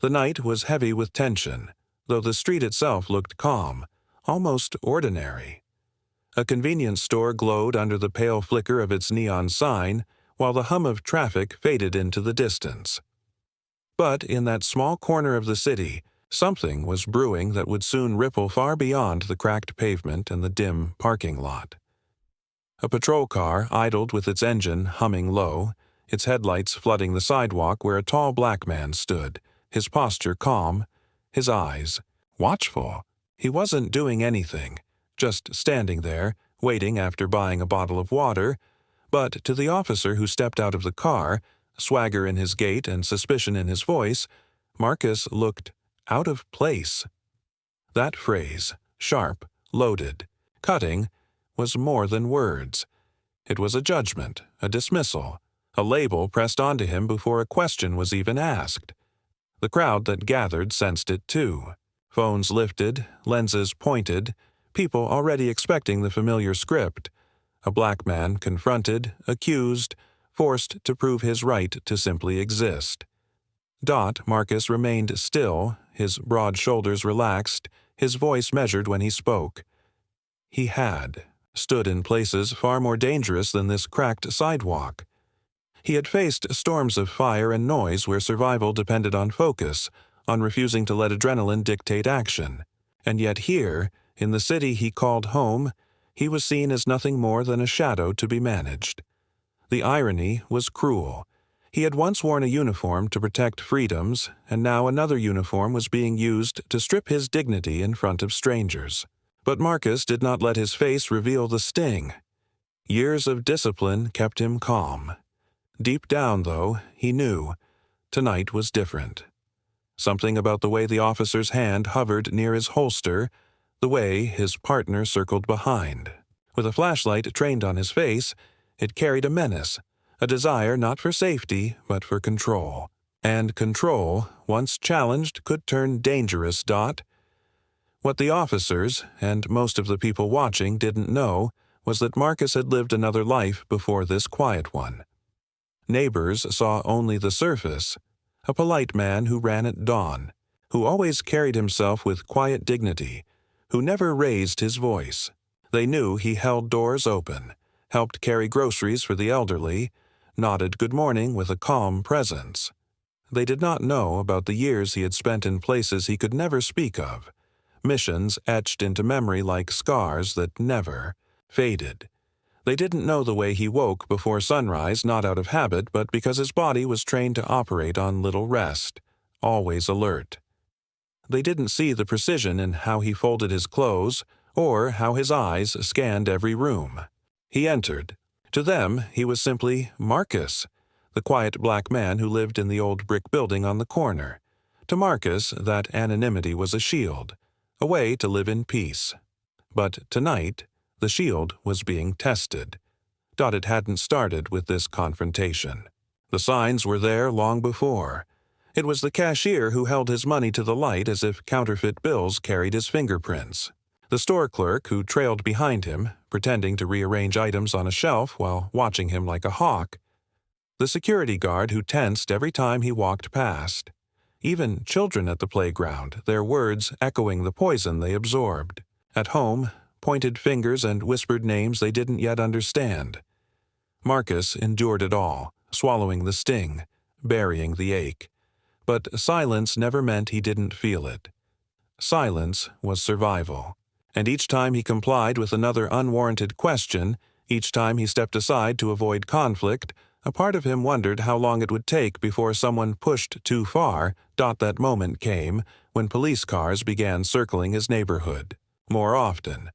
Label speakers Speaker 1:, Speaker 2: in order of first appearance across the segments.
Speaker 1: The night was heavy with tension, though the street itself looked calm, almost ordinary. A convenience store glowed under the pale flicker of its neon sign, while the hum of traffic faded into the distance. But in that small corner of the city, something was brewing that would soon ripple far beyond the cracked pavement and the dim parking lot. A patrol car idled with its engine humming low, its headlights flooding the sidewalk where a tall black man stood, his posture calm, his eyes watchful. He wasn't doing anything, just standing there, waiting after buying a bottle of water, but to the officer who stepped out of the car, swagger in his gait and suspicion in his voice, Marcus looked out of place. That phrase, sharp, loaded, cutting, was more than words. It was a judgment, a dismissal, a label pressed onto him before a question was even asked. The crowd that gathered sensed it too. Phones lifted, lenses pointed, people already expecting the familiar script. A black man confronted, accused, forced to prove his right to simply exist. Marcus remained still, his broad shoulders relaxed, his voice measured when he spoke. He had stood in places far more dangerous than this cracked sidewalk. He had faced storms of fire and noise where survival depended on focus, on refusing to let adrenaline dictate action. And yet here, in the city he called home, he was seen as nothing more than a shadow to be managed. The irony was cruel. He had once worn a uniform to protect freedoms, and now another uniform was being used to strip his dignity in front of strangers. But Marcus did not let his face reveal the sting. Years of discipline kept him calm. Deep down, though, he knew tonight was different. Something about the way the officer's hand hovered near his holster, the way his partner circled behind. With a flashlight trained on his face, it carried a menace, a desire not for safety, but for control. And control, once challenged, could turn dangerous. What the officers, and most of the people watching, didn't know was that Marcus had lived another life before this quiet one. Neighbors saw only the surface, a polite man who ran at dawn, who always carried himself with quiet dignity, who never raised his voice. They knew he held doors open, helped carry groceries for the elderly, nodded good morning with a calm presence. They did not know about the years he had spent in places he could never speak of, missions etched into memory like scars that never faded. They didn't know the way he woke before sunrise, not out of habit, but because his body was trained to operate on little rest, always alert. They didn't see the precision in how he folded his clothes, or how his eyes scanned every room. He entered. To them, he was simply Marcus, the quiet black man who lived in the old brick building on the corner. To Marcus, that anonymity was a shield, a way to live in peace. But tonight, the shield was being tested. It hadn't started with this confrontation. The signs were there long before. It was the cashier who held his money to the light as if counterfeit bills carried his fingerprints. The store clerk who trailed behind him, pretending to rearrange items on a shelf while watching him like a hawk. The security guard who tensed every time he walked past. Even children at the playground, their words echoing the poison they absorbed. At home, pointed fingers and whispered names they didn't yet understand. Marcus endured it all, swallowing the sting, burying the ache. But silence never meant he didn't feel it. Silence was survival. And each time he complied with another unwarranted question, each time he stepped aside to avoid conflict, a part of him wondered how long it would take before someone pushed too far. That moment came when police cars began circling his neighborhood, more often.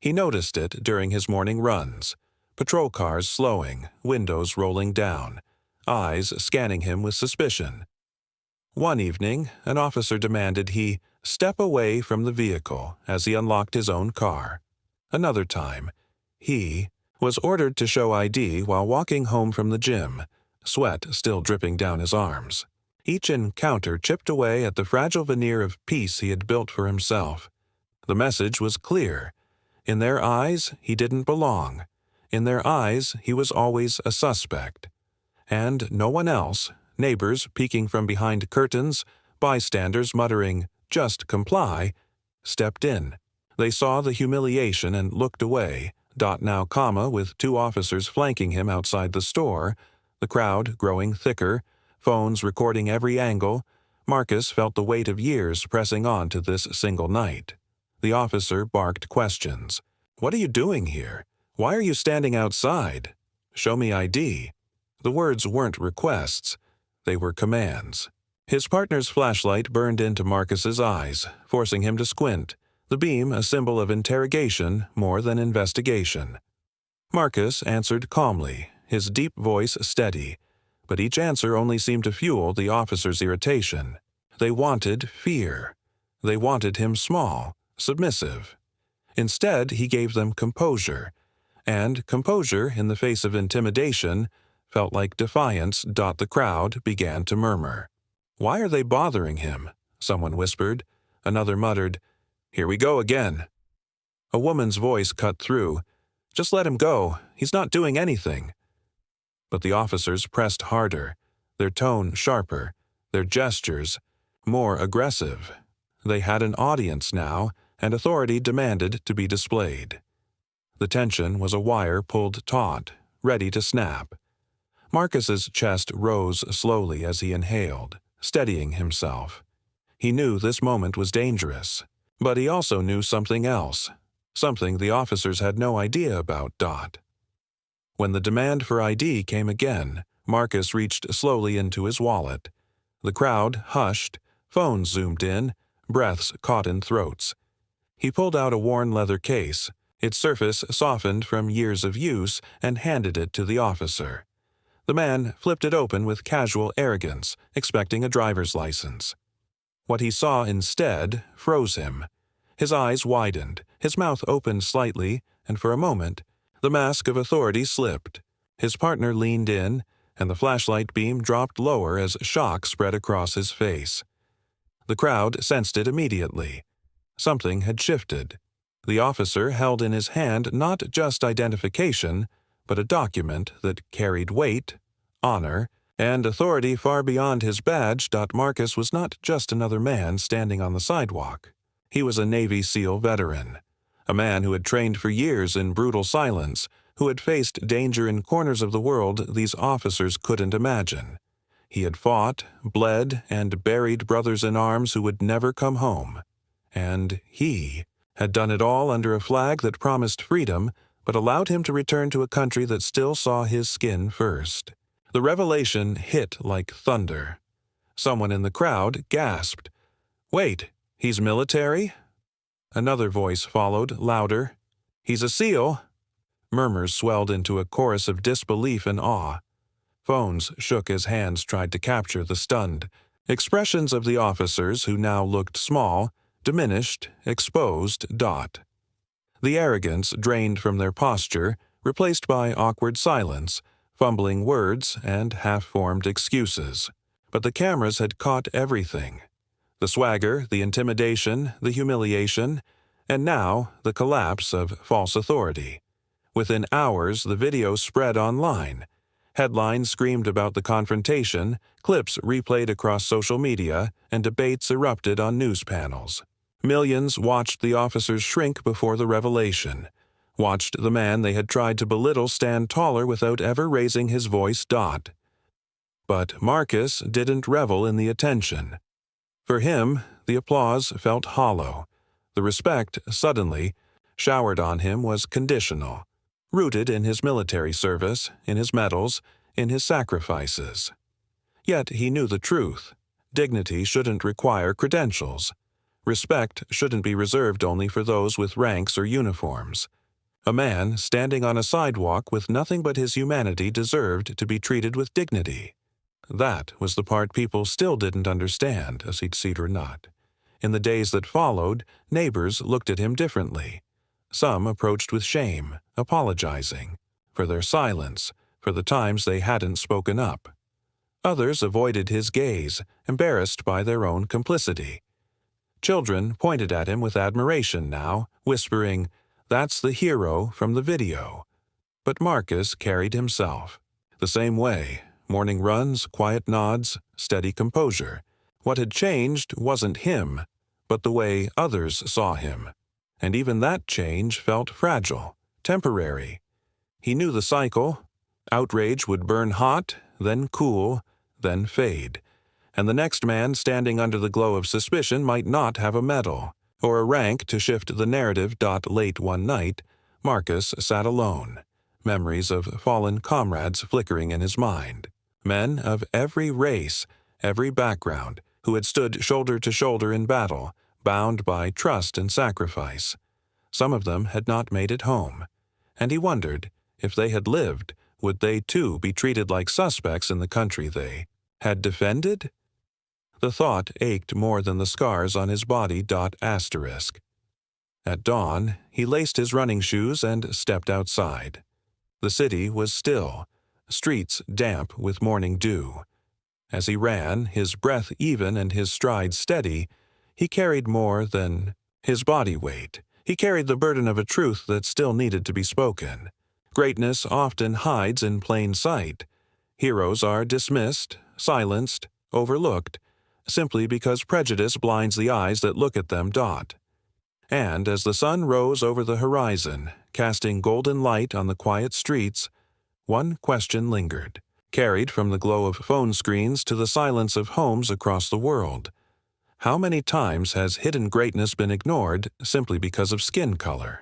Speaker 1: He noticed it during his morning runs, patrol cars slowing, windows rolling down, eyes scanning him with suspicion. One evening, an officer demanded he step away from the vehicle as he unlocked his own car. Another time, he was ordered to show ID while walking home from the gym, sweat still dripping down his arms. Each encounter chipped away at the fragile veneer of peace he had built for himself. The message was clear. In their eyes, he didn't belong. In their eyes, he was always a suspect. And no one else, neighbors peeking from behind curtains, Bystanders muttering, "Just comply," stepped in. They saw the humiliation and looked away, now comma with two officers flanking him outside the store, the crowd growing thicker, phones recording every angle. Marcus felt the weight of years pressing on to this single night. The officer barked questions. "What are you doing here? Why are you standing outside? Show me ID." The words weren't requests. They were commands. His partner's flashlight burned into Marcus's eyes, forcing him to squint, the beam a symbol of interrogation more than investigation. Marcus answered calmly, his deep voice steady, but each answer only seemed to fuel the officer's irritation. They wanted fear. They wanted him small, submissive. Instead, he gave them composure, and composure in the face of intimidation felt like defiance. The crowd began to murmur. "Why are they bothering him?" someone whispered. Another muttered, "Here we go again." A woman's voice cut through. "Just let him go. He's not doing anything." But the officers pressed harder, their tone sharper, their gestures more aggressive. They had an audience now, and authority demanded to be displayed. The tension was a wire pulled taut, ready to snap. Marcus's chest rose slowly as he inhaled, steadying himself. He knew this moment was dangerous, but he also knew something else, something the officers had no idea about. When the demand for ID came again, Marcus reached slowly into his wallet. The crowd hushed, phones zoomed in, breaths caught in throats. He pulled out a worn leather case, its surface softened from years of use, and handed it to the officer. The man flipped it open with casual arrogance, expecting a driver's license. What he saw instead froze him. His eyes widened, his mouth opened slightly, and for a moment, the mask of authority slipped. His partner leaned in, and the flashlight beam dropped lower as shock spread across his face. The crowd sensed it immediately. Something had shifted. The officer held in his hand not just identification, but a document that carried weight, honor, and authority far beyond his badge. Marcus was not just another man standing on the sidewalk. He was a Navy SEAL veteran, a man who had trained for years in brutal silence, who had faced danger in corners of the world these officers couldn't imagine. He had fought, bled, and buried brothers in arms who would never come home. And he had done it all under a flag that promised freedom, but allowed him to return to a country that still saw his skin first. The revelation hit like thunder. Someone in the crowd gasped, "Wait, he's military?" Another voice followed, louder, "He's a SEAL." Murmurs swelled into a chorus of disbelief and awe. Phones shook as hands tried to capture the stunned expressions of the officers who now looked small, diminished, exposed. The arrogance drained from their posture, replaced by awkward silence, fumbling words, and half-formed excuses. But the cameras had caught everything. The swagger, the intimidation, the humiliation, and now the collapse of false authority. Within hours, the video spread online. Headlines screamed about the confrontation, clips replayed across social media, and debates erupted on news panels. Millions watched the officers shrink before the revelation, watched the man they had tried to belittle stand taller without ever raising his voice. But Marcus didn't revel in the attention. For him, the applause felt hollow. The respect, suddenly, showered on him was conditional, rooted in his military service, in his medals, in his sacrifices. Yet he knew the truth. Dignity shouldn't require credentials. Respect shouldn't be reserved only for those with ranks or uniforms. A man standing on a sidewalk with nothing but his humanity deserved to be treated with dignity. That was the part people still didn't understand, as he'd seen or not. In the days that followed, neighbors looked at him differently. Some approached with shame, apologizing for their silence, for the times they hadn't spoken up. Others avoided his gaze, embarrassed by their own complicity. Children pointed at him with admiration now, whispering, "That's the hero from the video." But Marcus carried himself the same way, morning runs, quiet nods, steady composure. What had changed wasn't him, but the way others saw him. And even that change felt fragile, temporary. He knew the cycle. Outrage would burn hot, then cool, then fade. And the next man standing under the glow of suspicion might not have a medal, or a rank to shift the narrative. Late one night, Marcus sat alone, memories of fallen comrades flickering in his mind. Men of every race, every background, who had stood shoulder to shoulder in battle, bound by trust and sacrifice. Some of them had not made it home, and he wondered, if they had lived, would they too be treated like suspects in the country they had defended? The thought ached more than the scars on his body. At dawn, he laced his running shoes and stepped outside. The city was still, streets damp with morning dew. As he ran, his breath even and his stride steady, he carried more than his body weight. He carried the burden of a truth that still needed to be spoken. Greatness often hides in plain sight. Heroes are dismissed, silenced, overlooked, simply because prejudice blinds the eyes that look at them. And as the sun rose over the horizon, casting golden light on the quiet streets, one question lingered, carried from the glow of phone screens to the silence of homes across the world. How many times has hidden greatness been ignored simply because of skin color?